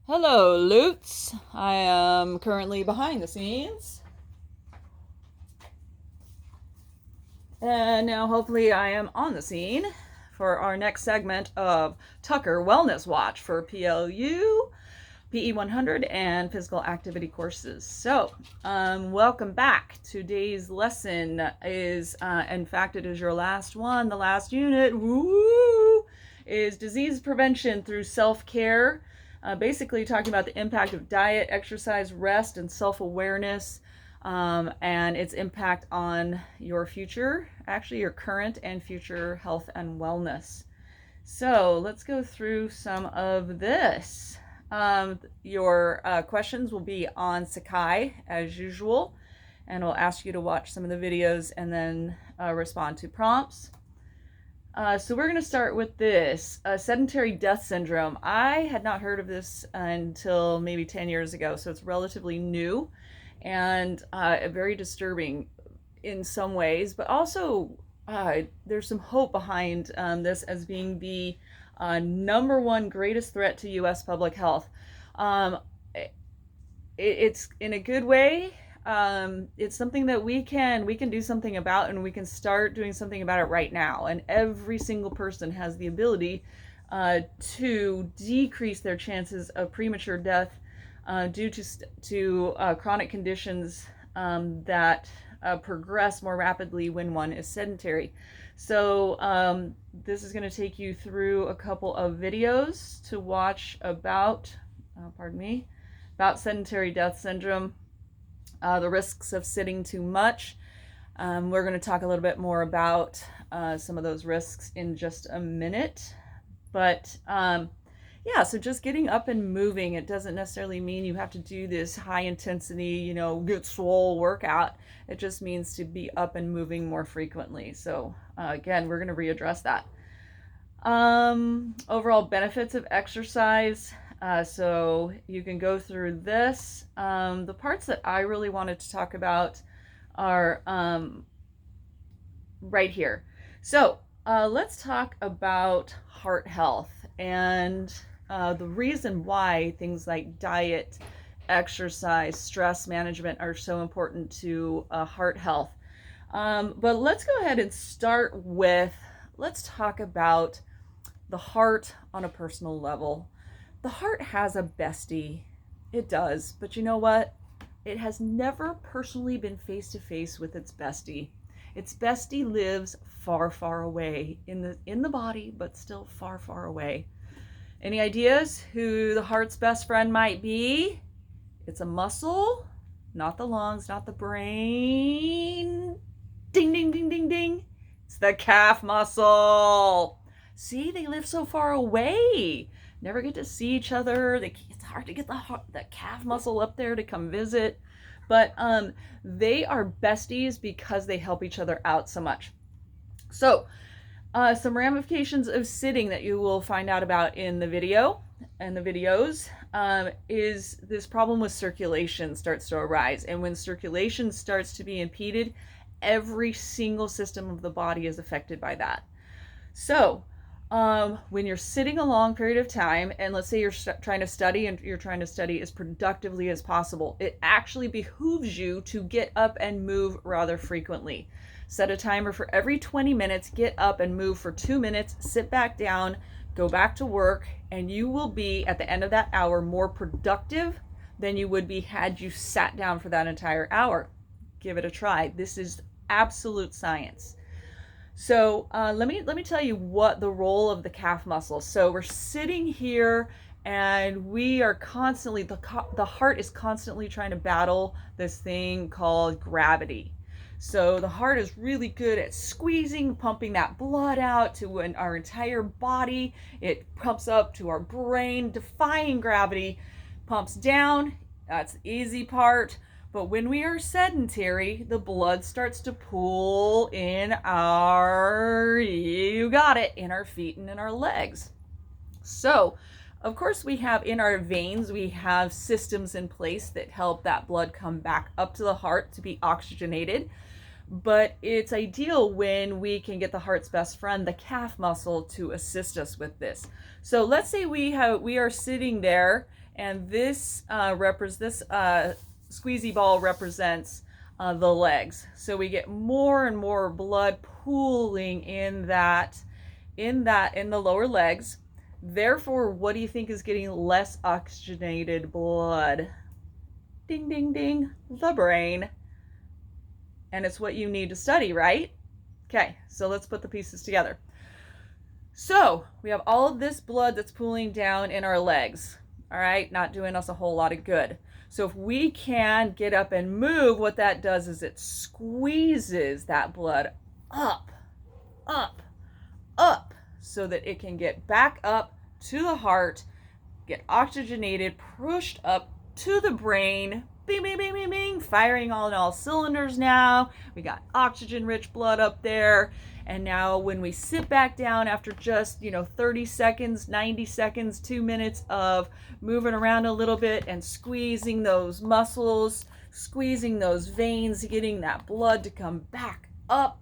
Hello, Lutz. I am currently behind the scenes. And now, hopefully, I am on the scene for our next segment of Tucker Wellness Watch for PLU PE 100 and physical activity courses. So, welcome back. Today's lesson is, in fact, it is your last one, the last unit. Woo! Is disease prevention through self-care. Basically talking about the impact of diet, exercise, rest, and self-awareness, and its impact on your future, actually your current and future health and wellness. So let's go through some of this. Your questions will be on Sakai as usual, and we'll ask you to watch some of the videos and then respond to prompts. So we're going to start with this, sedentary death syndrome. I had not heard of this until maybe 10 years ago, so it's relatively new and very disturbing in some ways, but also there's some hope behind this as being the number one greatest threat to U.S. public health. It's in a good way. It's something that we can do something about, and we can start doing something about it right now. And every single person has the ability to decrease their chances of premature death due to chronic conditions that progress more rapidly when one is sedentary. So this is going to take you through a couple of videos to watch about, about sedentary death syndrome. The risks of sitting too much. We're going to talk a little bit more about some of those risks in just a minute. But yeah, so just getting up and moving, it doesn't necessarily mean you have to do this high intensity, get swole workout. It just means to be up and moving more frequently. So again, we're going to readdress that. Overall benefits of exercise. So you can go through this. The parts that I really wanted to talk about are right here. So let's talk about heart health and the reason why things like diet, exercise, stress management are so important to heart health. But let's go ahead and start with, let's talk about the heart on a personal level. The heart has a bestie. It does. But you know what? It has never personally been face to face with its bestie. Its bestie lives far, far away in the body, but still far, far away. Any ideas who the heart's best friend might be? It's a muscle, not the lungs, not the brain. Ding, ding, ding, ding, ding. It's the calf muscle. See, they live so far away. Never get to see each other. It's hard to get the calf muscle up there to come visit. But they are besties because they help each other out so much. So some ramifications of sitting that you will find out about in the video and the videos is this problem with circulation starts to arise. And when circulation starts to be impeded, every single system of the body is affected by that. So when you're sitting a long period of time, and let's say you're trying to study and you're trying to study as productively as possible, it actually behooves you to get up and move rather frequently. Set a timer for every 20 minutes, get up and move for 2 minutes, sit back down, go back to work, and you will be, at the end of that hour, more productive than you would be had you sat down for that entire hour. Give it a try. This is absolute science. So let me tell you what the role of the calf muscle. So we're sitting here and we are constantly, the heart is constantly trying to battle this thing called gravity. So the heart is really good at squeezing, pumping that blood out to our entire body. It pumps up to our brain, defying gravity, pumps down. That's the easy part. But when we are sedentary, the blood starts to pool in you got it, in our feet and in our legs. So, of course, we have in our veins, we have systems in place that help that blood come back up to the heart to be oxygenated. But it's ideal when we can get the heart's best friend, the calf muscle, to assist us with this. So let's say we are sitting there And this squeezy ball represents the legs. So we get more and more blood pooling in the lower legs. Therefore, what do you think is getting less oxygenated blood? Ding, ding, ding, the brain. And it's what you need to study, right? Okay, so let's put the pieces together. So we have all of this blood that's pooling down in our legs, all right, not doing us a whole lot of good. So if we can get up and move, what that does is it squeezes that blood up, up, up, so that it can get back up to the heart, get oxygenated, pushed up to the brain, bing, bing, bing, bing, bing, firing on all cylinders now. We got oxygen-rich blood up there. And now when we sit back down after just, 30 seconds, 90 seconds, 2 minutes of moving around a little bit and squeezing those muscles, squeezing those veins, getting that blood to come back up,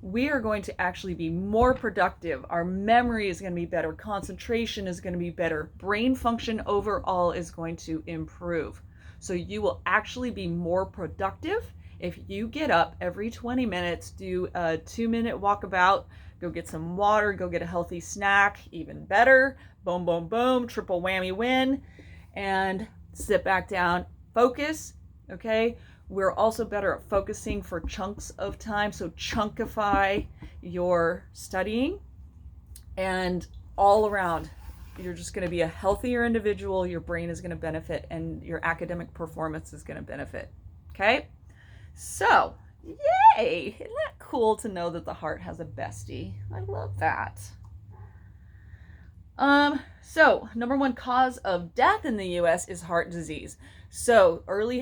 we are going to actually be more productive. Our memory is going to be better. Concentration is going to be better. Brain function overall is going to improve. So you will actually be more productive if you get up every 20 minutes, do a 2-minute walkabout, go get some water, go get a healthy snack, even better, boom, boom, boom, triple whammy win, and sit back down, focus, okay? We're also better at focusing for chunks of time, so chunkify your studying, and all around, you're just going to be a healthier individual, your brain is going to benefit, and your academic performance is going to benefit, okay? So, yay! Isn't that cool to know that the heart has a bestie? I love that. So number one cause of death in the US is heart disease. So early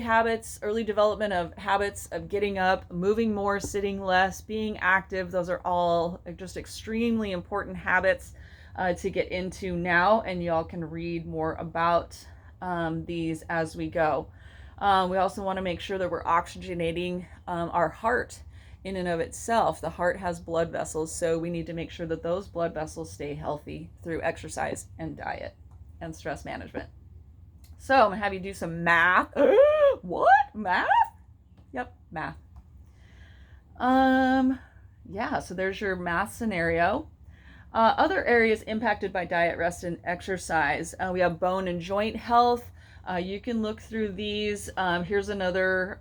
development of habits of getting up, moving more, sitting less, being active, those are all just extremely important habits to get into now, and y'all can read more about these as we go. We also want to make sure that we're oxygenating our heart in and of itself. The heart has blood vessels, so we need to make sure that those blood vessels stay healthy through exercise and diet and stress management. So I'm going to have you do some math. What? Math? Yep, math. Yeah, so there's your math scenario. Other areas impacted by diet, rest, and exercise. We have bone and joint health. You can look through these. Here's another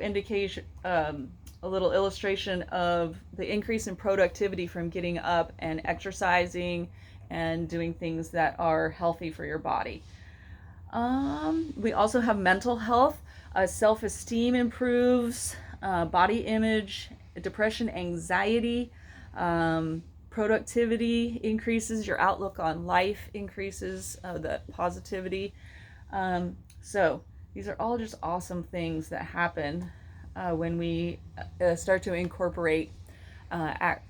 indication, a little illustration of the increase in productivity from getting up and exercising and doing things that are healthy for your body. We also have mental health. Self-esteem improves, body image, depression, anxiety, productivity increases, your outlook on life increases, the positivity. So these are all just awesome things that happen when we start to incorporate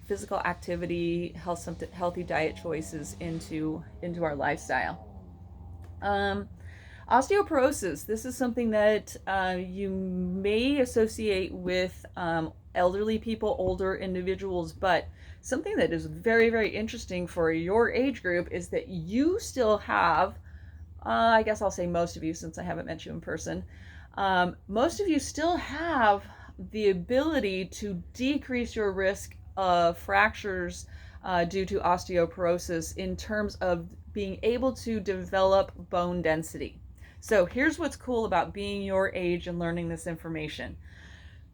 physical activity, healthy diet choices into our lifestyle. Osteoporosis. This is something that you may associate with elderly people, older individuals, but something that is very, very interesting for your age group is that you still have, I guess I'll say most of you since I haven't met you in person, most of you still have the ability to decrease your risk of fractures due to osteoporosis in terms of being able to develop bone density. So here's what's cool about being your age and learning this information.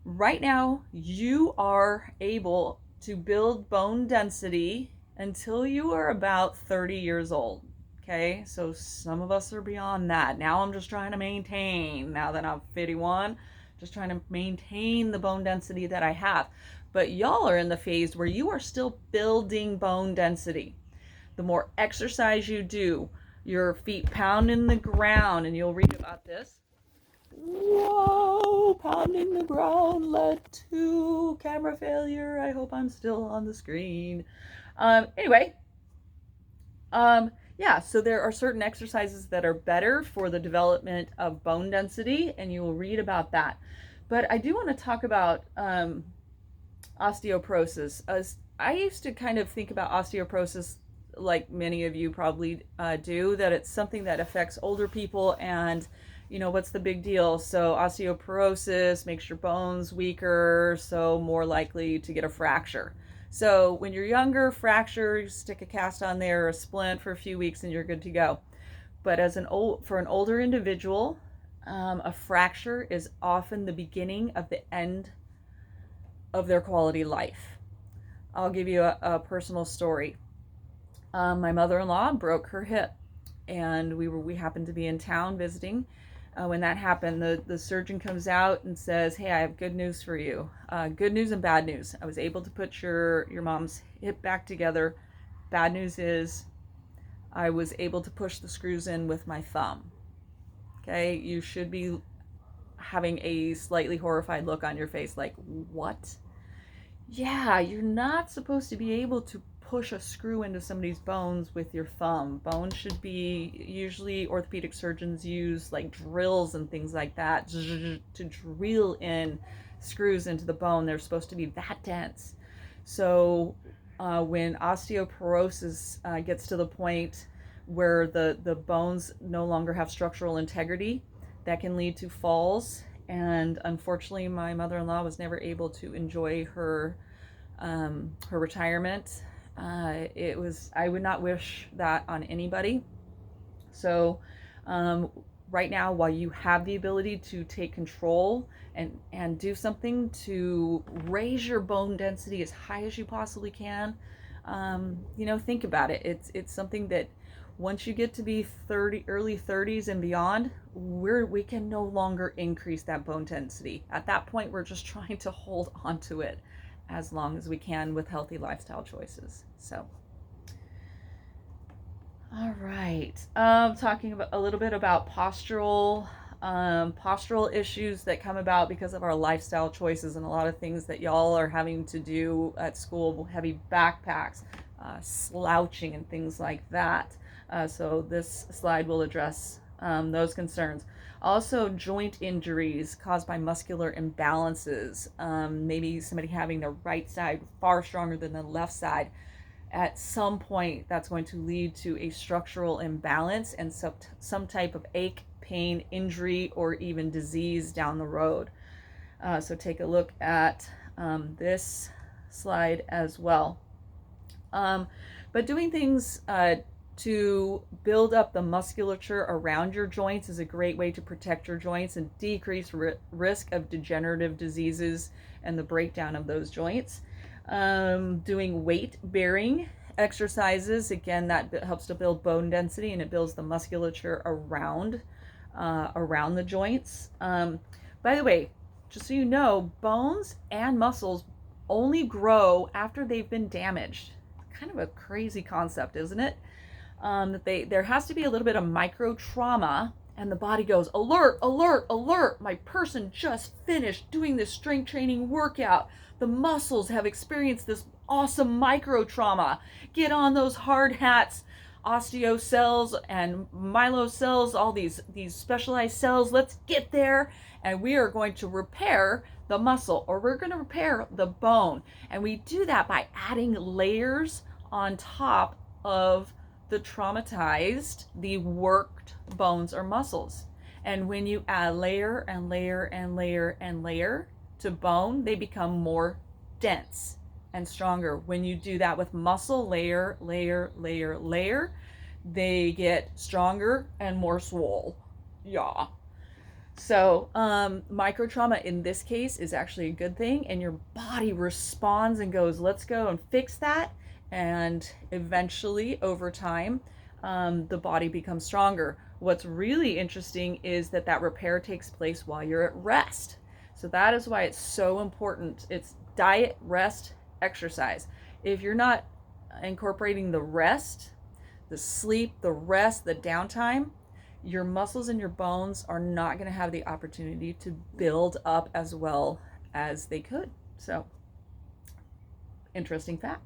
Right now, you are able to build bone density until you are about 30 years old. Okay, so some of us are beyond that. Now I'm just trying to maintain, now that I'm 51, just trying to maintain the bone density that I have. But y'all are in the phase where you are still building bone density. The more exercise you do, your feet pounding the ground, and you'll read about this. Whoa, pounding the ground led to camera failure. I hope I'm still on the screen. Yeah, so there are certain exercises that are better for the development of bone density, and you will read about that. But I do want to talk about osteoporosis. I used to kind of think about osteoporosis like many of you probably do, that it's something that affects older people. And what's the big deal? So osteoporosis makes your bones weaker, so more likely to get a fracture. So when you're younger, fracture, you stick a cast on there, a splint for a few weeks, and you're good to go. But for an older individual, a fracture is often the beginning of the end of their quality life. I'll give you a personal story. My mother-in-law broke her hip, and we happened to be in town visiting. When that happened, the surgeon comes out and says, "Hey, I have good news for you. Good news and bad news. I was able to put your mom's hip back together. Bad news is I was able to push the screws in with my thumb." Okay, you should be having a slightly horrified look on your face, like, what? Yeah, you're not supposed to be able to push a screw into somebody's bones with your thumb. Bones should be, usually orthopedic surgeons use like drills and things like that to drill in screws into the bone. They're supposed to be that dense. So when osteoporosis gets to the point where the bones no longer have structural integrity, that can lead to falls. And unfortunately, my mother-in-law was never able to enjoy her retirement. I would not wish that on anybody. So right now, while you have the ability to take control and do something to raise your bone density as high as you possibly can, think about it. It's something that once you get to be early 30s and beyond, we can no longer increase that bone density. At that point, we're just trying to hold on to it as long as we can with healthy lifestyle choices. So, all right, talking about a little bit about postural issues that come about because of our lifestyle choices, and a lot of things that y'all are having to do at school, heavy backpacks, slouching and things like that. So this slide will address those concerns. Also, joint injuries caused by muscular imbalances. Maybe somebody having the right side far stronger than the left side. At some point, that's going to lead to a structural imbalance and some type of ache, pain, injury, or even disease down the road. So take a look at this slide as well. But doing things to build up the musculature around your joints is a great way to protect your joints and decrease risk of degenerative diseases and the breakdown of those joints. Doing weight bearing exercises, again, that helps to build bone density, and it builds the musculature around the joints. By the way, just so you know, bones and muscles only grow after they've been damaged. Kind of a crazy concept, isn't it? There has to be a little bit of micro trauma, and the body goes, alert, alert, alert. My person just finished doing this strength training workout. The muscles have experienced this awesome micro trauma. Get on those hard hats, osteocells and myelocells, all these specialized cells. Let's get there, and we are going to repair the muscle, or we're going to repair the bone. And we do that by adding layers on top of the traumatized, the worked bones or muscles. And when you add layer and layer and layer and layer to bone, they become more dense and stronger. When you do that with muscle, layer, layer, layer, layer, they get stronger and more swole. Yeah. So micro trauma in this case is actually a good thing, and your body responds and goes, let's go and fix that. And eventually, over time, the body becomes stronger. What's really interesting is that repair takes place while you're at rest. So that is why it's so important. It's diet, rest, exercise. If you're not incorporating the rest, the sleep, the rest, the downtime, your muscles and your bones are not going to have the opportunity to build up as well as they could. So, interesting fact.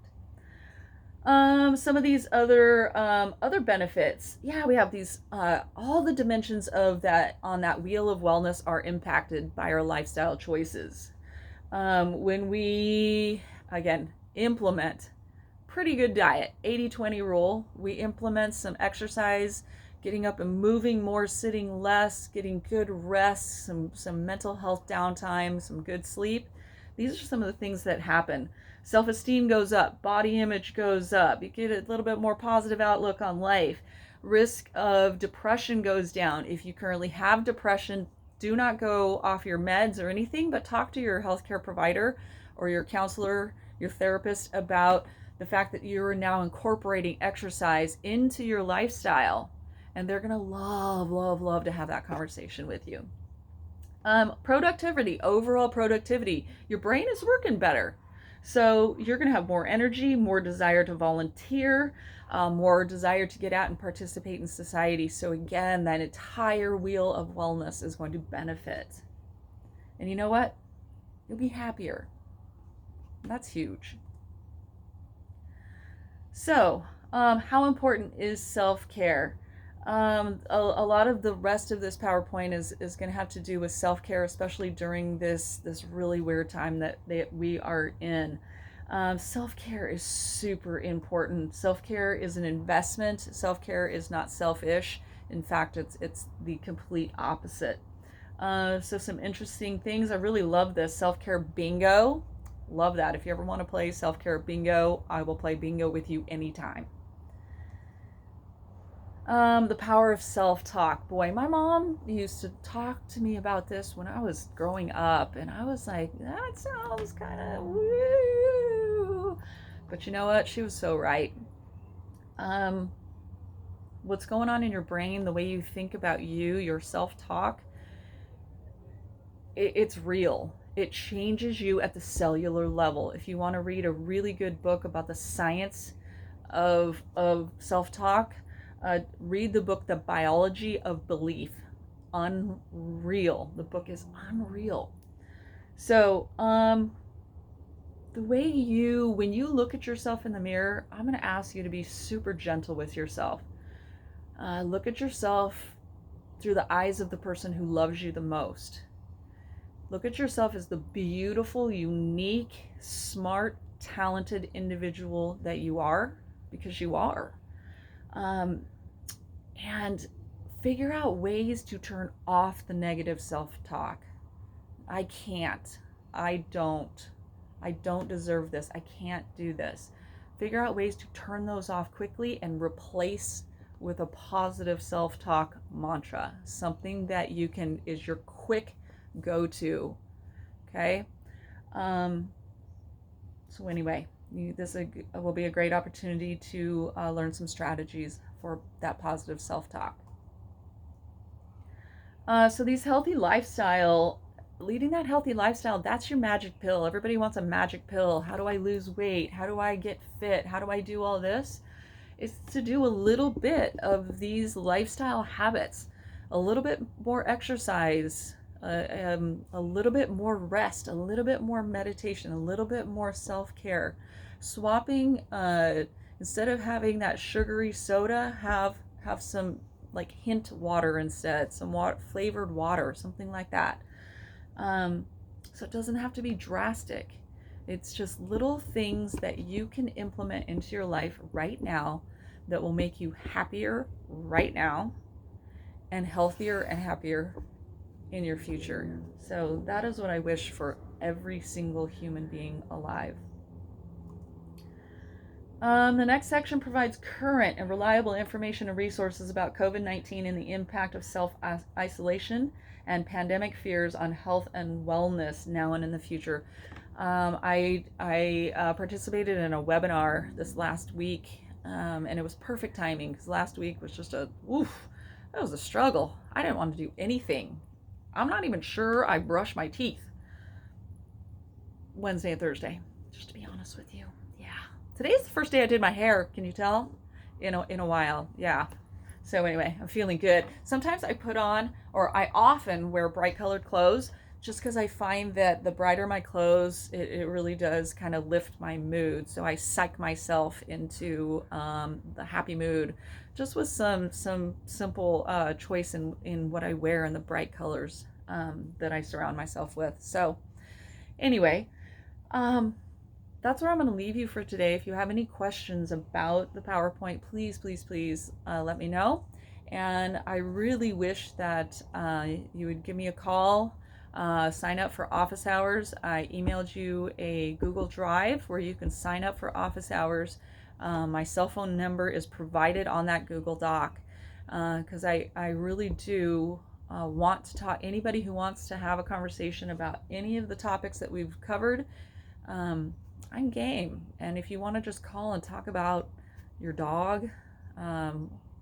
Some of these other benefits. Yeah, we have these, all the dimensions of that on that wheel of wellness are impacted by our lifestyle choices. When we, again, implement pretty good diet. 80-20 rule. We implement some exercise, getting up and moving more, sitting less, getting good rest, some mental health downtime, some good sleep. These are some of the things that happen. Self-esteem goes up, body image goes up, you get a little bit more positive outlook on life. Risk of depression goes down. If you currently have depression, do not go off your meds or anything, but talk to your healthcare provider or your counselor, your therapist about the fact that you're now incorporating exercise into your lifestyle. And they're going to love to have that conversation with you. Productivity, overall productivity. Your brain is working better. So you're going to have more energy, more desire to volunteer, more desire to get out and participate in society. So again, that entire wheel of wellness is going to benefit. And you know what? You'll be happier. That's huge. So, how important is self-care? A lot of the rest of this PowerPoint is going to have to do with self-care, especially during this really weird time that we are in. Self-care is super important. Self-care is an investment. Self-care is not selfish. In fact, it's the complete opposite. So some interesting things. I really love this self-care bingo. Love that. If you ever want to play self-care bingo, I will play bingo with you anytime. The power of self-talk. Boy, my mom used to talk to me about this when I was growing up, and I was like, that sounds kind of woo. But you know what? She was so right. What's going on in your brain, the way you think about you, your self-talk, it's real. It changes you at the cellular level. If you want to read a really good book about the science of self-talk, read the book, The Biology of Belief. Unreal. The book is unreal. So, the way when you look at yourself in the mirror, I'm going to ask you to be super gentle with yourself. Look at yourself through the eyes of the person who loves you the most. Look at yourself as the beautiful, unique, smart, talented individual that you are, because you are. And figure out ways to turn off the negative self-talk. I can't. I don't deserve this. I can't do this. Figure out ways to turn those off quickly and replace with a positive self-talk mantra, something that you can is your quick go-to. Okay. So anyway, this will be a great opportunity to learn some strategies for that positive self-talk. So these leading that healthy lifestyle, that's your magic pill. Everybody wants a magic pill. How do I lose weight? How do I get fit? How do I do all this? It's to do a little bit of these lifestyle habits, a little bit more exercise, a little bit more rest, a little bit more meditation, a little bit more self-care. Swapping, instead of having that sugary soda, have some like hint water instead, some flavored water, something like that. So it doesn't have to be drastic. It's just little things that you can implement into your life right now that will make you happier right now and healthier and happier in your future. So that is what I wish for every single human being alive. The next section provides current and reliable information and resources about COVID-19 and the impact of self-isolation and pandemic fears on health and wellness now and in the future. I participated in a webinar this last week, and it was perfect timing because last week was just that was a struggle. I didn't want to do anything. I'm not even sure I brushed my teeth Wednesday and Thursday, just to be honest with you. Yeah. Today's the first day I did my hair. Can you tell? In a while. Yeah. So anyway, I'm feeling good. Sometimes I I often wear bright colored clothes just because I find that the brighter my clothes, it really does kind of lift my mood. So I psych myself into the happy mood just with some simple choice in what I wear and the bright colors that I surround myself with. So anyway, that's where I'm going to leave you for today. If you have any questions about the PowerPoint, please, please, please let me know. And I really wish that you would give me a call, sign up for office hours. I emailed you a Google Drive where you can sign up for office hours. My cell phone number is provided on that Google Doc because I really do want to talk. Anybody who wants to have a conversation about any of the topics that we've covered, I'm game. And if you want to just call and talk about your dog,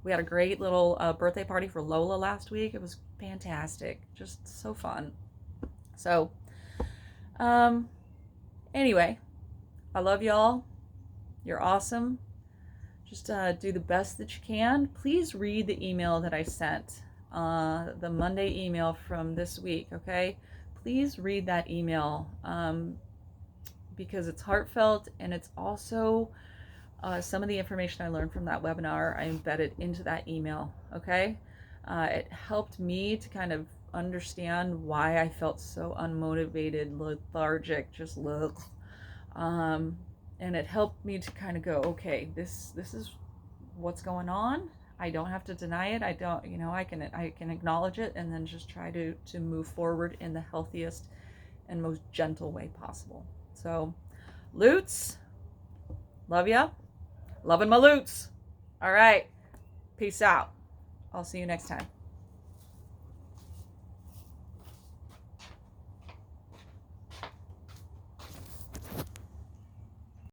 we had a great little birthday party for Lola last week. It was fantastic, just so fun. So anyway, I love y'all. You're awesome. Just do the best that you can. Please read the email that I sent, the Monday email from this week, okay? Please read that email because it's heartfelt, and it's also some of the information I learned from that webinar I embedded into that email, okay? It helped me to kind of understand why I felt so unmotivated, lethargic, just and it helped me to kind of go, okay, this is what's going on. I don't have to deny it. I don't, I can acknowledge it and then just try to move forward in the healthiest and most gentle way possible. So, Lutz, love ya. Loving my Lutz. All right. Peace out. I'll see you next time.